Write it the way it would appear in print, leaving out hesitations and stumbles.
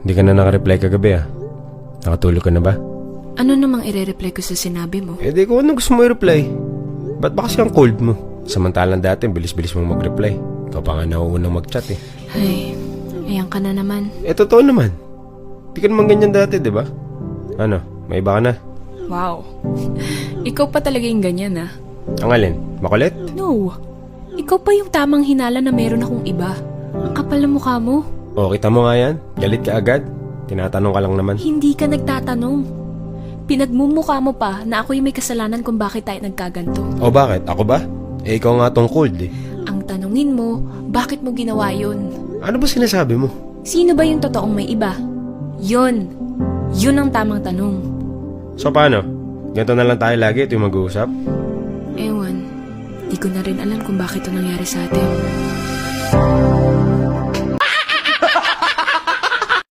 Hindi ka na nakareply kagabi ah. Nakatulog ka na ba? Ano namang ire-reply ko sa sinabi mo? Eh di kung ano gusto mo i-reply. Ba't ba kasi ang cold mo? Samantalang dati, bilis-bilis mong mag-reply. Ikaw pa nga nauunang mag-chat eh. Ay, ayan ka na naman. Eh totoo naman. Di ka naman ganyan dati, di ba? Ano, may iba ka na? Wow. Ikaw pa talaga yung ganyan ah. Ang alin? Makulit? No. Ikaw pa yung tamang hinala na meron akong iba. Ang kapal ng mukha mo. O, kita mo nga yan? Galit ka agad? Tinatanong ka lang naman. Hindi ka nagtatanong. Pinagmumukha mo pa na ako yung may kasalanan kung bakit tayo nagkaganto. O bakit? Ako ba? Eh ikaw nga tong cold eh. Ang tanungin mo, bakit mo ginawa yun? Ano ba sinasabi mo? Sino ba yung totoong may iba? Yun. Yun ang tamang tanong. So paano? Ganito na lang tayo lagi, ito yung mag-uusap? Ewan, di ko na rin alam kung bakit ito nangyari sa atin.